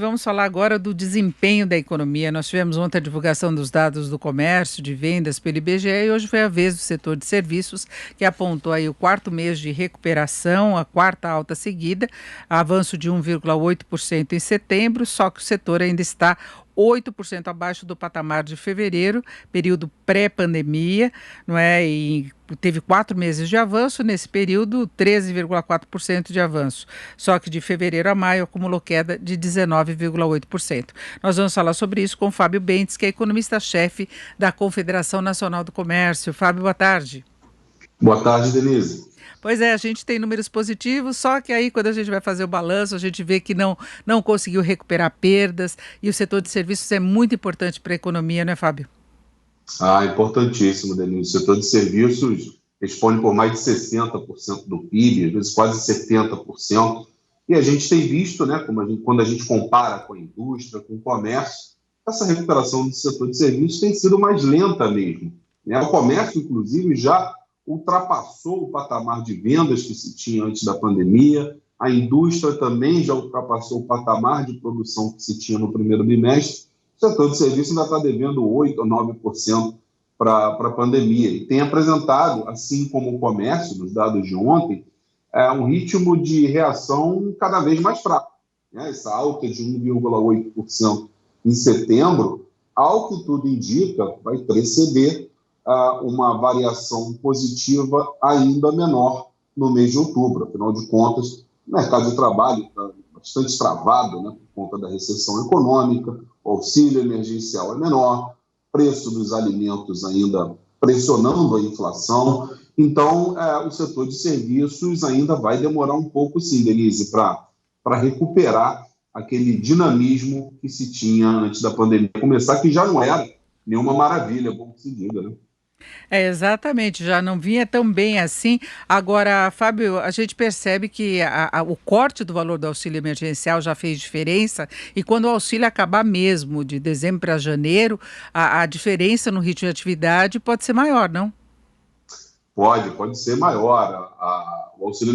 Vamos falar agora do desempenho da economia. Nós tivemos ontem a divulgação dos dados do comércio, de vendas pelo IBGE, e hoje foi a vez do setor de serviços, que apontou aí o quarto mês de recuperação, a quarta alta seguida, avanço de 1,8% em setembro, só que o setor ainda está 8% abaixo do patamar de fevereiro, período pré-pandemia, não é? E teve 4 meses de avanço, nesse período 13,4% de avanço. Só que de fevereiro a maio acumulou queda de 19,8%. Nós vamos falar sobre isso com Fábio Bentes, que é economista-chefe da Confederação Nacional do Comércio. Fábio, boa tarde. Boa tarde, Denise. Pois é, a gente tem números positivos, só que aí quando a gente vai fazer o balanço, a gente vê que não conseguiu recuperar perdas, e o setor de serviços é muito importante para a economia, não é, Fábio? Importantíssimo, Denise. O setor de serviços responde por mais de 60% do PIB, às vezes quase 70%. E a gente tem visto, né, quando a gente compara com a indústria, com o comércio, essa recuperação do setor de serviços tem sido mais lenta mesmo, né? O comércio, inclusive, já ultrapassou o patamar de vendas que se tinha antes da pandemia. A indústria também já ultrapassou o patamar de produção que se tinha no primeiro bimestre. O setor de serviços ainda está devendo 8% ou 9% para a pandemia. E tem apresentado, assim como o comércio, nos dados de ontem, um ritmo de reação cada vez mais fraco, né? Essa alta de 1,8% em setembro, ao que tudo indica, vai preceder uma variação positiva ainda menor no mês de outubro. Afinal de contas, o mercado de trabalho está bastante travado, né, por conta da recessão econômica, o auxílio emergencial é menor, preço dos alimentos ainda pressionando a inflação. Então, o setor de serviços ainda vai demorar um pouco, sim, Denise, para recuperar aquele dinamismo que se tinha antes da pandemia começar, que já não era nenhuma maravilha, como se diga, né? É, exatamente, já não vinha tão bem assim. Agora, Fábio, a gente percebe que o corte do valor do auxílio emergencial já fez diferença, e quando o auxílio acabar mesmo, de dezembro para janeiro, a diferença no ritmo de atividade pode ser maior, não? Pode ser maior. O auxílio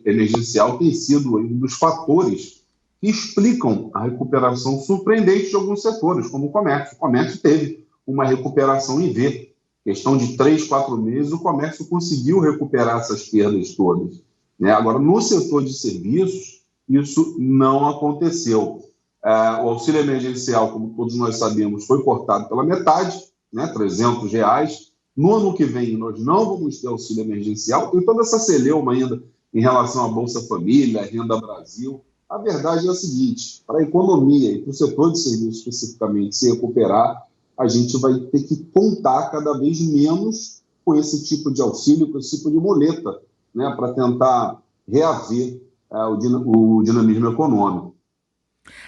emergencial tem sido um dos fatores que explicam a recuperação surpreendente de alguns setores, como o comércio. O comércio teve uma recuperação em V. Questão de 3, 4 meses, o comércio conseguiu recuperar essas perdas todas, né? Agora, no setor de serviços, isso não aconteceu. O auxílio emergencial, como todos nós sabemos, foi cortado pela metade, né, R$ 300. No ano que vem, nós não vamos ter auxílio emergencial, e toda essa celeuma ainda em relação à Bolsa Família, Renda Brasil. A verdade é a seguinte: para a economia e para o setor de serviços especificamente se recuperar, a gente vai ter que contar cada vez menos com esse tipo de auxílio, com esse tipo de muleta, né, para tentar reaver o dinamismo econômico.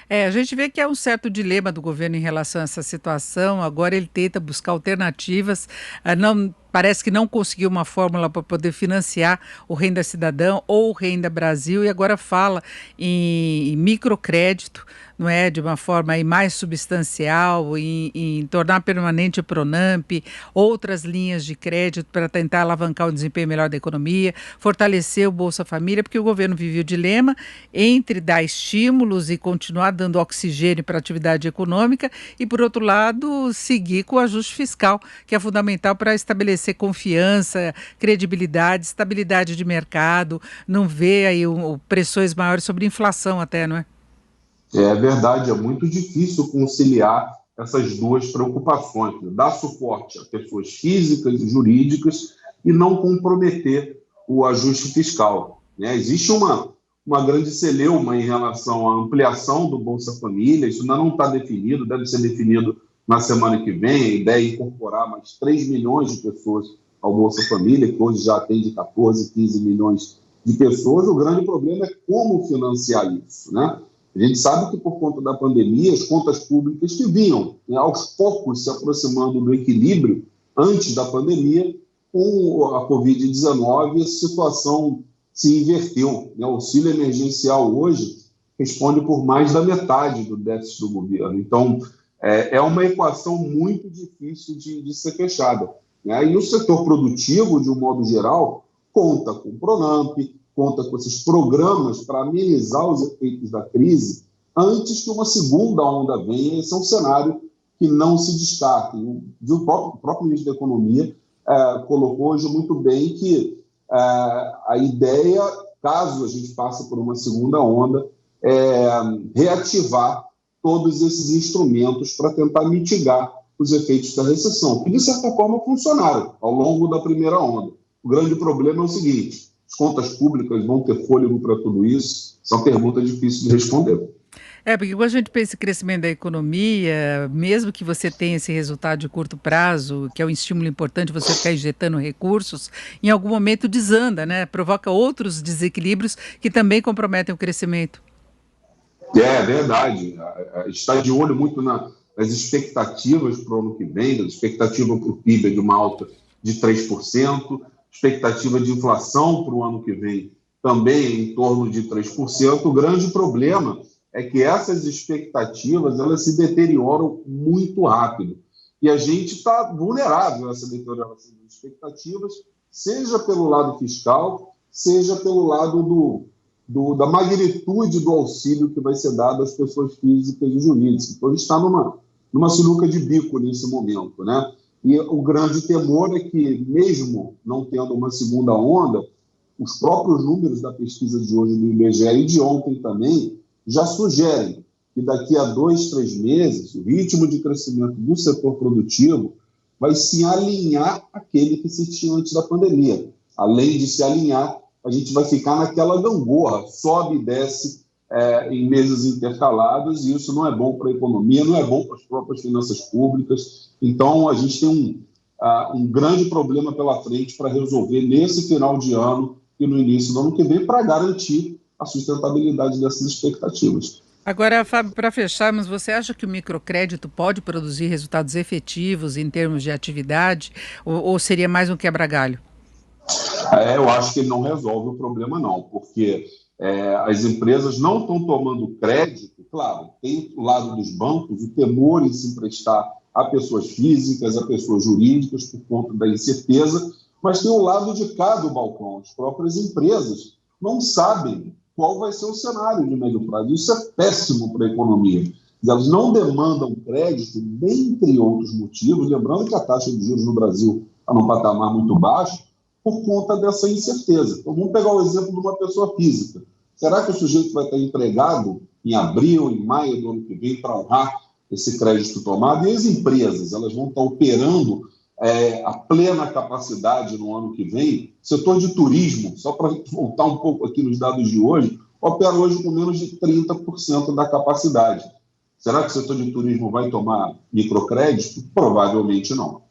É, a gente vê que é um certo dilema do governo em relação a essa situação. Agora ele tenta buscar alternativas. Não, parece que não conseguiu uma fórmula para poder financiar o Renda Cidadão ou o Renda Brasil, e agora fala em microcrédito, não é, de uma forma aí mais substancial, em tornar permanente o Pronamp, outras linhas de crédito para tentar alavancar o desempenho melhor da economia, fortalecer o Bolsa Família, porque o governo vive o dilema entre dar estímulos e continuar dando oxigênio para a atividade econômica, e, por outro lado, seguir com o ajuste fiscal, que é fundamental para estabelecer confiança, credibilidade, estabilidade de mercado, não ver aí pressões maiores sobre inflação até, não é? É verdade, é muito difícil conciliar essas duas preocupações, né? Dar suporte a pessoas físicas e jurídicas e não comprometer o ajuste fiscal, né? Existe uma grande celeuma em relação à ampliação do Bolsa Família. Isso ainda não está definido, deve ser definido na semana que vem. A ideia é incorporar mais 3 milhões de pessoas ao Bolsa Família, que hoje já atende 14, 15 milhões de pessoas. O grande problema é como financiar isso, né? A gente sabe que, por conta da pandemia, as contas públicas que vinham, né, aos poucos se aproximando do equilíbrio antes da pandemia, com a Covid-19, a situação se inverteu, né? O auxílio emergencial hoje responde por mais da metade do déficit do governo. Então, é uma equação muito difícil de ser fechada, né? E o setor produtivo, de um modo geral, conta com o Pronamp, conta com esses programas para amenizar os efeitos da crise, antes que uma segunda onda venha. Esse é um cenário que não se descarta. O próprio ministro da Economia colocou hoje muito bem que a ideia, caso a gente passe por uma segunda onda, é reativar todos esses instrumentos para tentar mitigar os efeitos da recessão, que de certa forma funcionaram ao longo da primeira onda. O grande problema é o seguinte: as contas públicas vão ter fôlego para tudo isso? Essa é uma pergunta difícil de responder. Porque quando a gente pensa em crescimento da economia, mesmo que você tenha esse resultado de curto prazo, que é um estímulo importante, você ficar injetando recursos, em algum momento desanda, né? Provoca outros desequilíbrios que também comprometem o crescimento. É verdade. Está de olho muito nas expectativas para o ano que vem. A expectativa para o PIB é de uma alta de 3%, expectativa de inflação para o ano que vem também em torno de 3%. O grande problema é que essas expectativas elas se deterioram muito rápido. E a gente está vulnerável a essa deterioração das expectativas, seja pelo lado fiscal, seja pelo lado da magnitude do auxílio que vai ser dado às pessoas físicas e jurídicas. Então, a gente está numa sinuca de bico nesse momento, né? E o grande temor é que, mesmo não tendo uma segunda onda, os próprios números da pesquisa de hoje do IBGE e de ontem também já sugerem que daqui a 2, 3 meses o ritmo de crescimento do setor produtivo vai se alinhar àquele que se tinha antes da pandemia. Além de se alinhar, a gente vai ficar naquela gangorra, sobe e desce em meses intercalados, e isso não é bom para a economia, não é bom para as próprias finanças públicas. Então, a gente tem um grande problema pela frente para resolver nesse final de ano e no início do ano que vem, para garantir a sustentabilidade dessas expectativas. Agora, Fábio, para fecharmos, você acha que o microcrédito pode produzir resultados efetivos em termos de atividade, ou seria mais um quebra-galho? Eu acho que ele não resolve o problema, não, porque as empresas não estão tomando crédito. Claro, tem o lado dos bancos, o temor em se emprestar a pessoas físicas, a pessoas jurídicas, por conta da incerteza, mas tem o lado de cá do balcão. As próprias empresas não sabem qual vai ser o cenário de médio prazo. Isso é péssimo para a economia. Elas não demandam crédito, dentre outros motivos, lembrando que a taxa de juros no Brasil está num patamar muito baixo, por conta dessa incerteza. Então, vamos pegar o exemplo de uma pessoa física. Será que o sujeito vai estar empregado em abril, em maio do ano que vem, para honrar esse crédito tomado? E as empresas, elas vão estar operando a plena capacidade no ano que vem? O setor de turismo, só para voltar um pouco aqui nos dados de hoje, opera hoje com menos de 30% da capacidade. Será que o setor de turismo vai tomar microcrédito? Provavelmente não.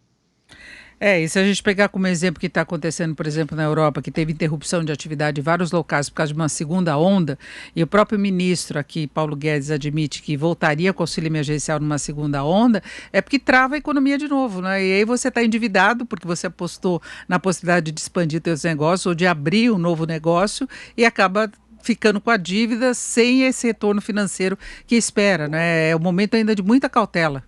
E se a gente pegar como exemplo que está acontecendo, por exemplo, na Europa, que teve interrupção de atividade em vários locais por causa de uma segunda onda, e o próprio ministro aqui, Paulo Guedes, admite que voltaria com o auxílio emergencial numa segunda onda, é porque trava a economia de novo, né? E aí você está endividado porque você apostou na possibilidade de expandir seus negócios ou de abrir um novo negócio e acaba ficando com a dívida sem esse retorno financeiro que espera, né? É um momento ainda de muita cautela.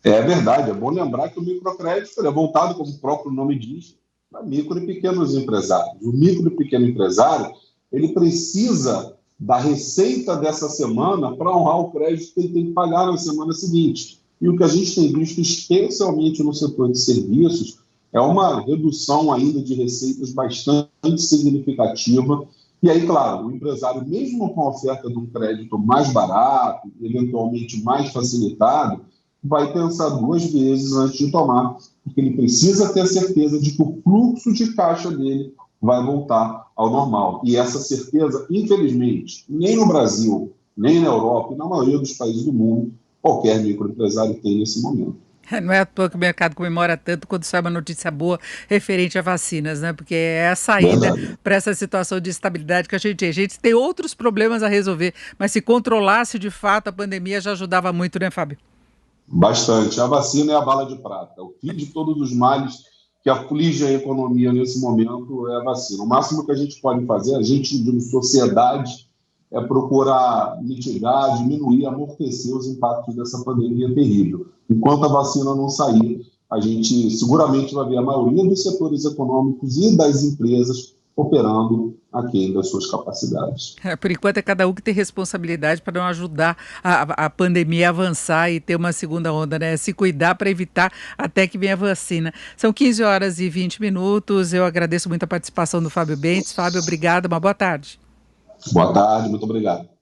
É verdade, é bom lembrar que o microcrédito é voltado, como o próprio nome diz, para micro e pequenos empresários. O micro e pequeno empresário, ele precisa da receita dessa semana para honrar o crédito que ele tem que pagar na semana seguinte. E o que a gente tem visto, especialmente no setor de serviços, é uma redução ainda de receitas bastante significativa. E aí, claro, o empresário, mesmo com a oferta de um crédito mais barato, eventualmente mais facilitado, vai pensar 2 vezes antes de tomar, porque ele precisa ter a certeza de que o fluxo de caixa dele vai voltar ao normal. E essa certeza, infelizmente, nem no Brasil, nem na Europa e na maioria dos países do mundo, qualquer microempresário tem nesse momento. Não é à toa que o mercado comemora tanto quando sai uma notícia boa referente a vacinas, né? Porque é a saída para essa situação de estabilidade que a gente tem. A gente tem outros problemas a resolver, mas se controlasse de fato a pandemia já ajudava muito, né, Fábio? Bastante. A vacina é a bala de prata. O fim de todos os males que aflige a economia nesse momento é a vacina. O máximo que a gente pode fazer, a gente, de sociedade, é procurar mitigar, diminuir, amortecer os impactos dessa pandemia terrível. Enquanto a vacina não sair, a gente seguramente vai ver a maioria dos setores econômicos e das empresas operando aquém das suas capacidades. Por enquanto é cada um que tem responsabilidade para não ajudar a pandemia a avançar e ter uma segunda onda, né? Se cuidar para evitar até que venha a vacina. São 15h20. Eu agradeço muito a participação do Fábio Bentes. Fábio, obrigado, uma boa tarde. Boa tarde, muito obrigado.